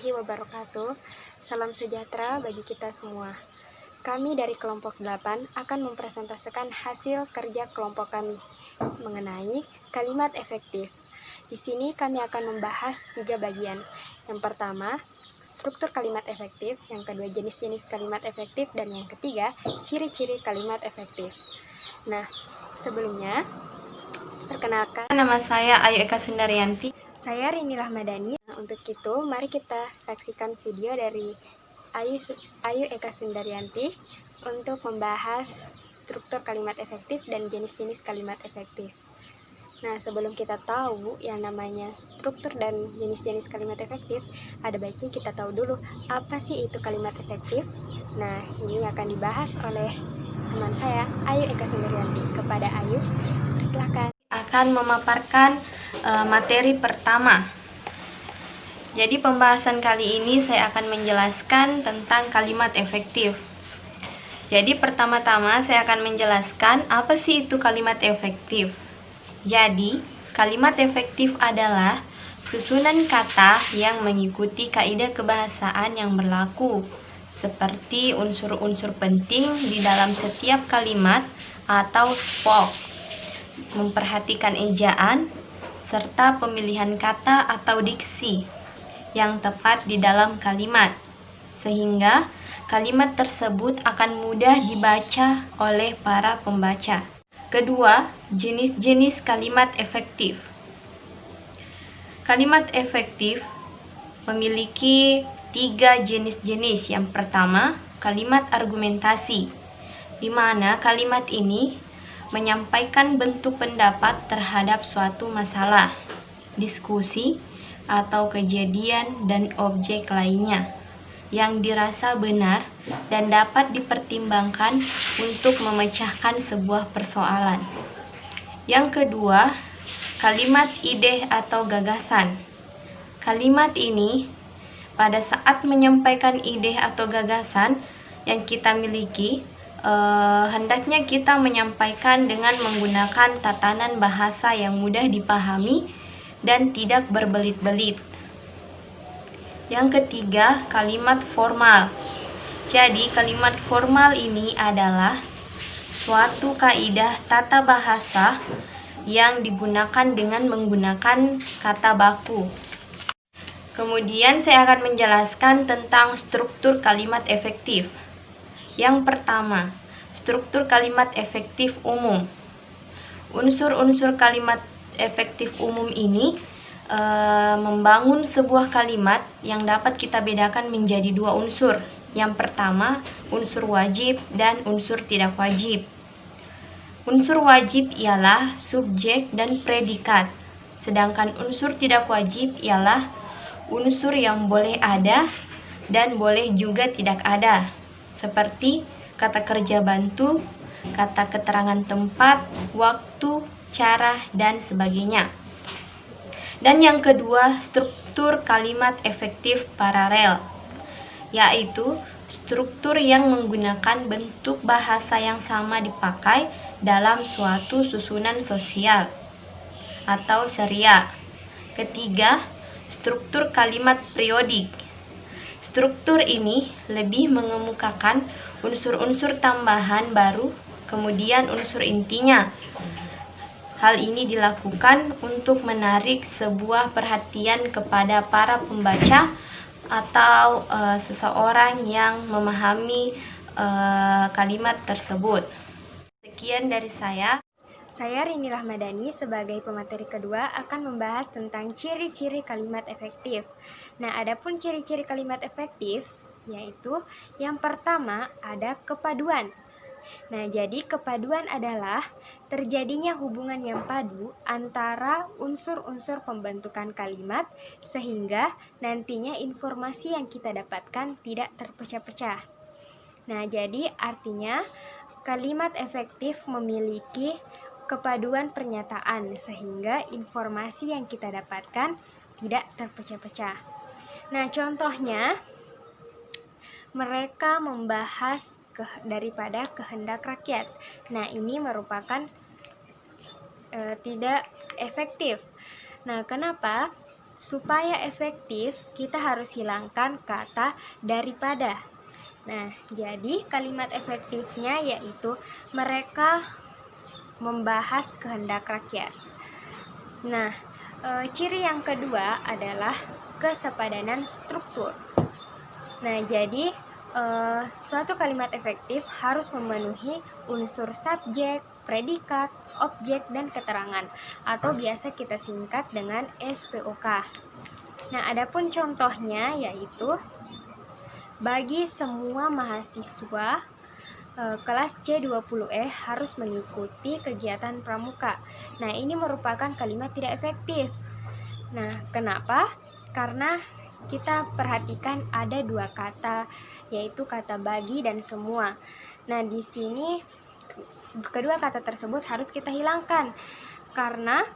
warahmatullahi wabarakatuh. Salam sejahtera bagi kita semua. Kami dari kelompok 8 akan mempresentasikan hasil kerja kelompok kami mengenai kalimat efektif. Di sini kami akan membahas 3 bagian. Yang pertama, struktur kalimat efektif, yang kedua jenis-jenis kalimat efektif, dan yang ketiga ciri-ciri kalimat efektif. Nah, sebelumnya perkenalkan, nama saya Ayu Eka Sundaryanti. Saya Rini Rahmadani. Nah, untuk itu, mari kita saksikan video dari Ayu Eka Sundaryanti untuk membahas struktur kalimat efektif dan jenis-jenis kalimat efektif. Nah, sebelum kita tahu yang namanya struktur dan jenis-jenis kalimat efektif, ada baiknya kita tahu dulu apa sih itu kalimat efektif. Nah, ini akan dibahas oleh teman saya, Ayu Eka Sundaryanti. Kepada Ayu, silakan. Akan memaparkan materi pertama. Jadi pembahasan kali ini saya akan menjelaskan tentang kalimat efektif. Jadi pertama-tama saya akan menjelaskan apa sih itu kalimat efektif. Jadi kalimat efektif adalah susunan kata yang mengikuti kaidah kebahasaan yang berlaku, seperti unsur-unsur penting di dalam setiap kalimat atau spok, memperhatikan ejaan, serta pemilihan kata atau diksi yang tepat di dalam kalimat, sehingga kalimat tersebut akan mudah dibaca oleh para pembaca. Kedua, jenis-jenis kalimat efektif. Kalimat efektif memiliki 3 jenis-jenis. Yang pertama, kalimat argumentasi, di mana kalimat ini menyampaikan bentuk pendapat terhadap suatu masalah, diskusi, atau kejadian dan objek lainnya yang dirasa benar dan dapat dipertimbangkan untuk memecahkan sebuah persoalan. Yang kedua, kalimat ide atau gagasan. Kalimat ini pada saat menyampaikan ide atau gagasan yang kita miliki, hendaknya kita menyampaikan dengan menggunakan tatanan bahasa yang mudah dipahami dan tidak berbelit-belit. Yang ketiga, kalimat formal. Jadi, kalimat formal ini adalah suatu kaidah tata bahasa yang digunakan dengan menggunakan kata baku. Kemudian saya akan menjelaskan tentang struktur kalimat efektif. Yang pertama, struktur kalimat efektif umum. Unsur-unsur kalimat efektif umum ini membangun sebuah kalimat yang dapat kita bedakan menjadi 2 unsur. Yang pertama, unsur wajib dan unsur tidak wajib. Unsur wajib ialah subjek dan predikat, sedangkan unsur tidak wajib ialah unsur yang boleh ada dan boleh juga tidak ada, seperti kata kerja bantu, kata keterangan tempat, waktu, cara, dan sebagainya. Dan yang kedua, struktur kalimat efektif paralel, yaitu struktur yang menggunakan bentuk bahasa yang sama dipakai dalam suatu susunan sosial atau seria. Ketiga, struktur kalimat periodik. Struktur ini lebih mengemukakan unsur-unsur tambahan baru, kemudian unsur intinya. Hal ini dilakukan untuk menarik sebuah perhatian kepada para pembaca atau seseorang yang memahami kalimat tersebut. Sekian dari saya. Saya Rini Rahmadani sebagai pemateri kedua akan membahas tentang ciri-ciri kalimat efektif. Nah, adapun ciri-ciri kalimat efektif yaitu yang pertama ada kepaduan. Nah, jadi kepaduan adalah terjadinya hubungan yang padu antara unsur-unsur pembentukan kalimat sehingga nantinya informasi yang kita dapatkan tidak terpecah-pecah. Nah, jadi artinya kalimat efektif memiliki kepaduan pernyataan sehingga informasi yang kita dapatkan tidak terpecah-pecah. Nah, contohnya mereka membahas daripada kehendak rakyat. Nah, ini merupakan tidak efektif. Nah, kenapa? supaya efektif kita harus hilangkan kata daripada. Nah, jadi kalimat efektifnya yaitu mereka membahas kehendak rakyat. Nah, ciri yang kedua adalah kesepadanan struktur. Nah, jadi suatu kalimat efektif harus memenuhi unsur subjek, predikat, objek, dan keterangan, atau biasa kita singkat dengan SPOK. Nah, adapun contohnya yaitu bagi semua mahasiswa kelas C20E harus mengikuti kegiatan pramuka. Nah, ini merupakan kalimat tidak efektif. Nah, kenapa? Karena kita perhatikan ada dua kata, yaitu kata bagi dan semua. Nah, di sini kedua kata tersebut harus kita hilangkan karena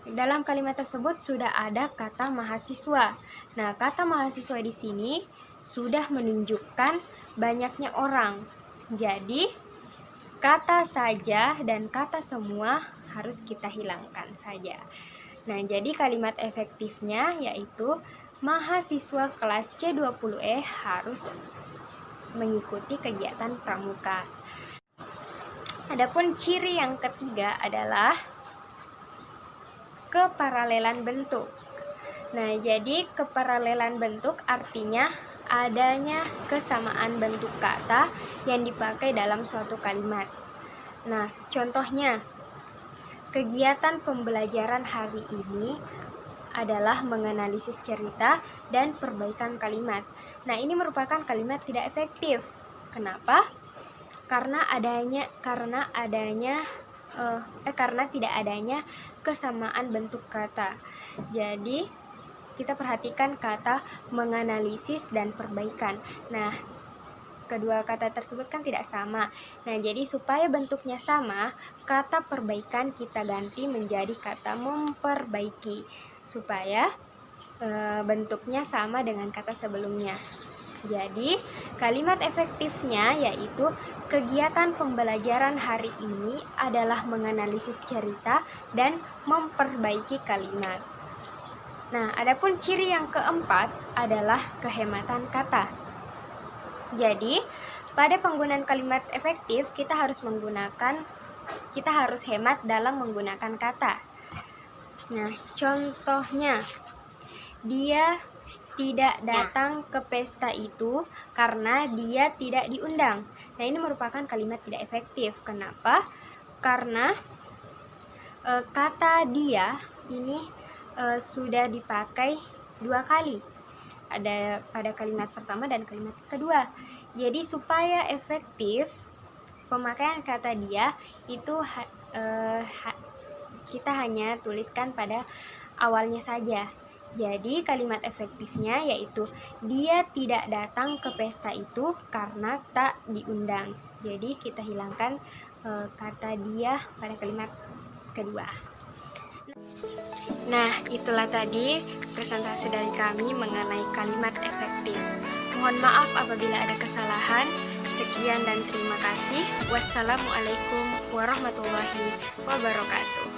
dalam kalimat tersebut sudah ada kata mahasiswa. Nah, kata mahasiswa di sini sudah menunjukkan banyaknya orang. Jadi, kata saja dan kata semua harus kita hilangkan saja. Nah, jadi kalimat efektifnya yaitu mahasiswa kelas C20E harus mengikuti kegiatan pramuka. Adapun ciri yang ketiga adalah keparalelan bentuk. Nah, jadi keparalelan bentuk artinya adanya kesamaan bentuk kata yang dipakai dalam suatu kalimat. Nah, contohnya kegiatan pembelajaran hari ini adalah menganalisis cerita dan perbaikan kalimat. Nah, ini merupakan kalimat tidak efektif. Kenapa? Karena tidak adanya kesamaan bentuk kata. Jadi, kita perhatikan kata menganalisis dan perbaikan. Nah, kedua kata tersebut kan tidak sama. Nah, jadi supaya bentuknya sama, kata perbaikan kita ganti menjadi kata memperbaiki supaya bentuknya sama dengan kata sebelumnya. Jadi, kalimat efektifnya yaitu kegiatan pembelajaran hari ini adalah menganalisis cerita dan memperbaiki kalimat. Nah, adapun ciri yang keempat adalah kehematan kata. Jadi, pada penggunaan kalimat efektif kita harus hemat dalam menggunakan kata. Nah, contohnya, dia tidak datang ke pesta itu karena dia tidak diundang. Nah, ini merupakan kalimat tidak efektif. Kenapa? Karena kata dia ini sudah dipakai dua kali. Ada pada kalimat pertama dan kalimat kedua. Jadi supaya efektif pemakaian kata dia itu kita hanya tuliskan pada awalnya saja. Jadi kalimat efektifnya yaitu dia tidak datang ke pesta itu karena tak diundang. Jadi kita hilangkan kata dia pada kalimat kedua. Nah, itulah tadi presentasi dari kami mengenai kalimat efektif. Mohon maaf apabila ada kesalahan. Sekian dan terima kasih. Wassalamualaikum warahmatullahi wabarakatuh.